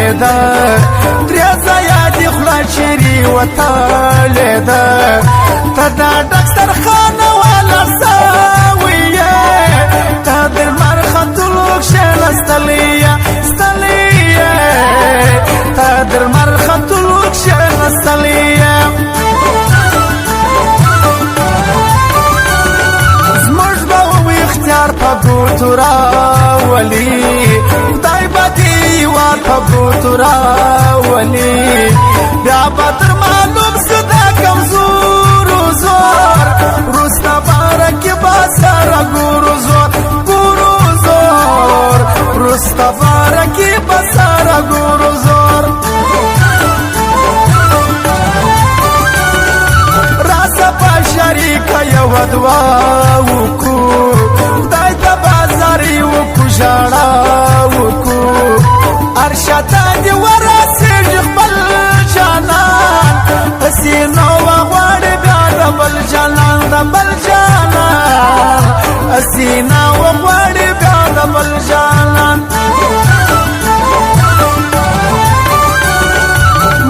لیده تریزه یادی خلا چیری و تالیده تا دا ډاکټر خانه والا ساویه تا در مرخطلوک شنستلیه ستلیه تا در مرخطلوک شنستلیه زموږ به و اختیار په ګوتو راولي خدای به دې وار په ګوتو راولي بیا به در معلوم سو دا کمزور و زور وروسته باره کې به سره ګورو زور ګورو زور وروسته باره کې به سره ګورو زور راسه په شریکه یوه دعا وکړو خدای ته بازاري وکړو ژړا وکړو ارشته دې ورسېږي خپل جانان په سینو وغواړي بیا د بل جانان د بل جانان سینه وغواړي بیا د بل جانان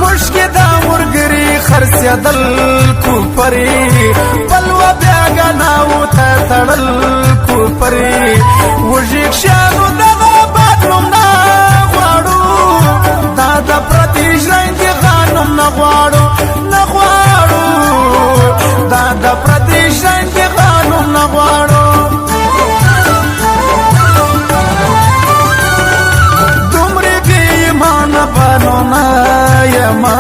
مشکې د ورګري خرڅېدل کوپري بلوه بیا ګناو ته تړل کوپري وږي کښانو دغه باد نوم نه غواړو دا د پردي ژرندې غنم نه غواړو نه غواړو دا د پردي ژرندې غنم نه غواړو دومره بې ایمانه بنو نه یمه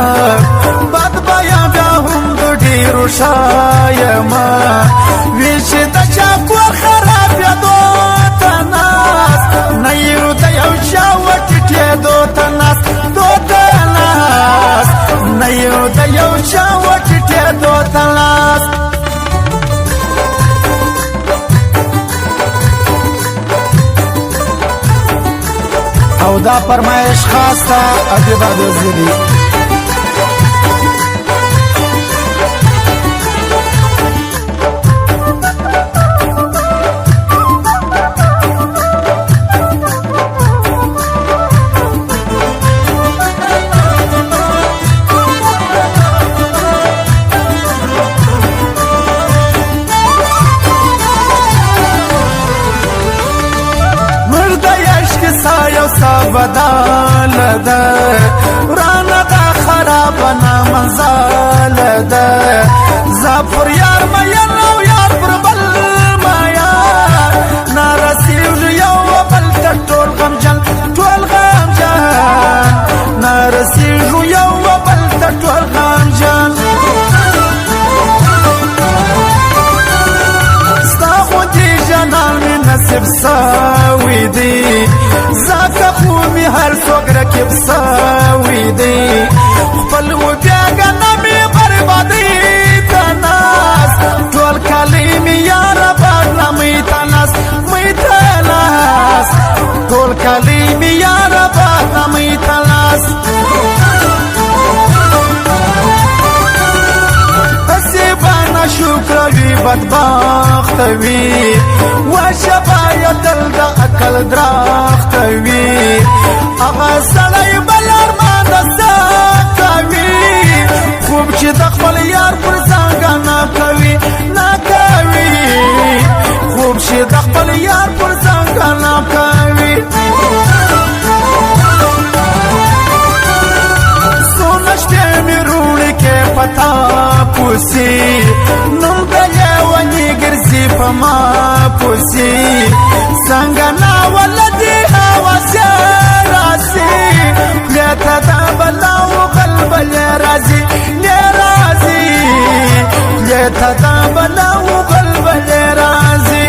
بد بیه بیا هم د ډېرو شایمه وی چې د چا کور خرابېدو ته ناست نه یو د یو چا وټیټېدو ته ناست دو ته ناست نه یو د یو چا وټیټېدو ته ناست او دا فرمایش خاص ته ادیب وزیری بدال ده ورانه دا خراب نامزال ده زفر یار مین او یار پر بل مایار نارسیو یو بل ته ټول غمجن ټول غمجن نارسیو یو بل ته ټول غمجن ستا خو دې جانان مې نصیب سوي دي زکه خو مې هر څوک رکب سوي دي خپل و بیا ګنه مې بربادي ته ناست ټول کالي مې یاره بدنامۍ ته ناست مې ته ناست ټول کالي مې یاره بدنامۍ ته ناست هسې به ناشکره وي بدبخته وي وشه باید دل د عقل درخته وي هغه سړی بل ارمان د څه کوي خوب چې د خپل یار پر څنګه نه کوي نه کوي خوب چې د خپل یار پر څنګه نه کوي څونه شپې مې روڼې کې پتا پوسي نوم د لیوني ګرځي په ما پوسي څنګه ناولدي هوسه راسي لیته دا بلاو قلب لرازي لرازي لیته دا بلاو قلب لرازي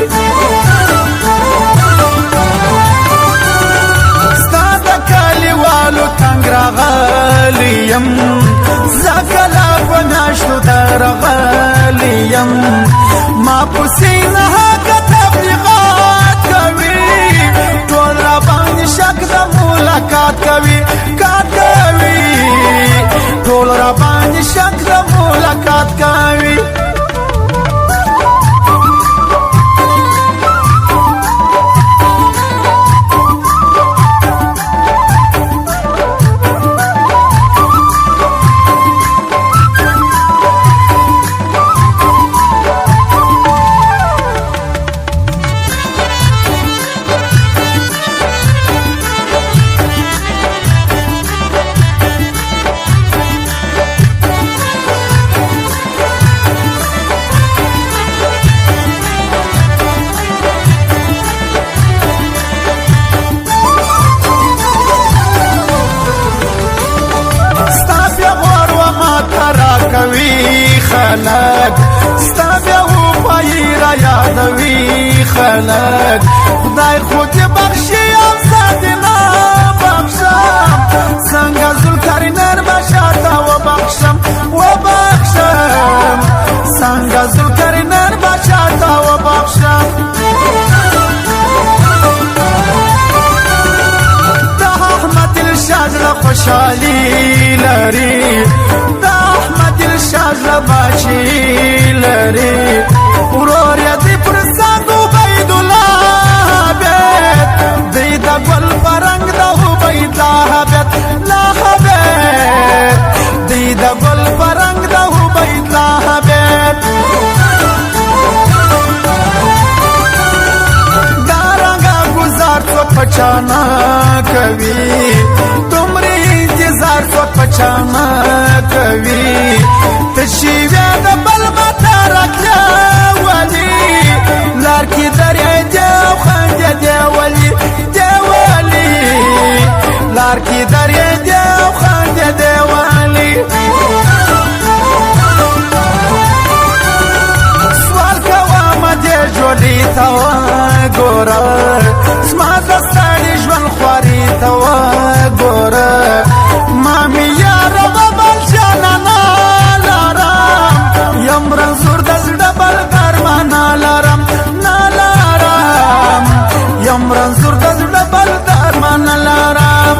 ستا د کلیوالو تنګ راغلی یم زکه لا په میاشتو درغلی یم ما پسې نه هغه تبلیغات کوي ټول را باندې شک د ملاقات کوي کات کوي ټول را باندې شک د ملاقات کوي خلق ستا بیا وفایی را یادوي خلق خدای خود بخشي او ساتي نه بخشم څنګه ذوالقرنین بشاته وبخشم څنګه ذوالقرنین بشاته وبخشم خوشحالی لري دا احمد الشاز باشي لري ورور یې پر ساندو عبید الله بیت دی دا ګل پرنګ دا عبید الله بیت الله بیت دی دا ګل پرنګ دا عبید الله بیت دارنګا گزار تو پچانا کوي پچانا کوي تشیوه د بل مترکه ولی لار کی دریا دیو خنجه دیولی لار کی دریا دیو خنجه دیولی سوال کوام دی جوړی توا ګوره سما د ستړي ژوند خواري توا ګوره مامي یار بابل جانانا لارم یم رنزور دز ډبل درمانا لارم یم رنزور دز ډبل درمانا لارم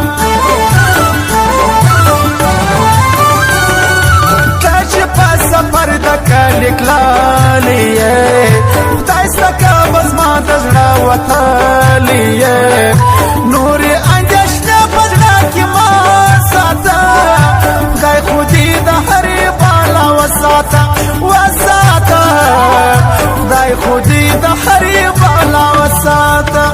کچ په سفر د کلیک لالیه خدای ستکه بس ما د زړه وتالیه نوري انجشته پزړه کې ما خدای خودی د هرې بالا وساته خدای خودی د هرې بالا وساته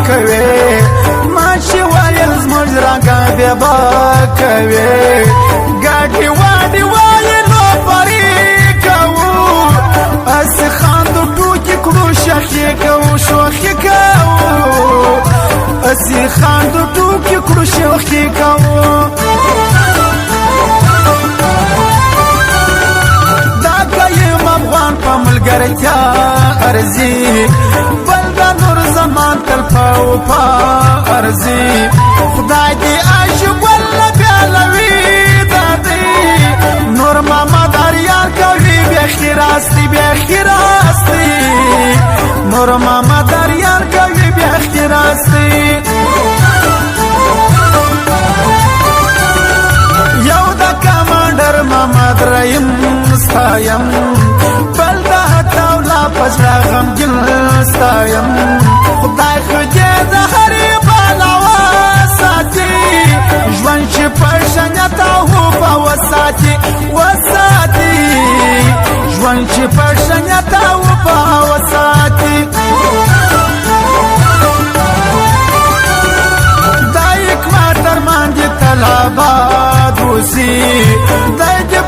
کوي ماشي وایل زموږ رنګه بیا کوي ګاډي واډي وایلو پرې کوو اس خاندو ټوکې کړو شخې کوو شوخې کوو اس خاندو ټوکې کړو شوخې کوو دا کوي افغان په ملګرتیا ارزي نور زمان تل پاو پا ارزی خدای دی عاشق ولا بیالوی دادی نور محمد اریان کوي بیا خیراستی نور محمد اریان کوي بیا خیراستی یو دا کمانډر محمد رحیم ستایم بل دا تاولا پزړه غمګل ستایم خدای خدای د هرې بالا وساتي ژوند چې په شنیت او په وساتي ژوند چې په شنیت او په وساتي دا اکواتر باندې تل آباد اوسي د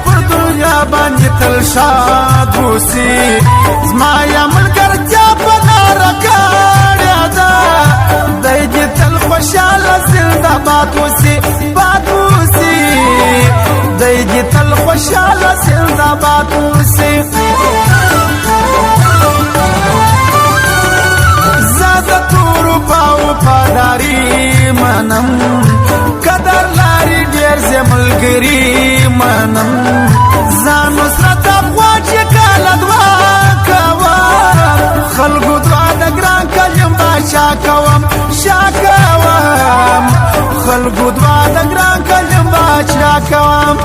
پر دنیا باندې تل شاد اوسي زما یا ملګرتیا په لاره کړې ده دی تل خوشحاله زنده باد اوسي دی تل خوشحاله زنده باد اوسي زه د تورو پاو پاداري منم قدر لاري ډېر زه ملګري منم ځان نصرت افغان چې کله دعا کوم خلکو دعا د ګران کلیم بادشا کوم خلکو دعا د ګران کلیم بادشا کوم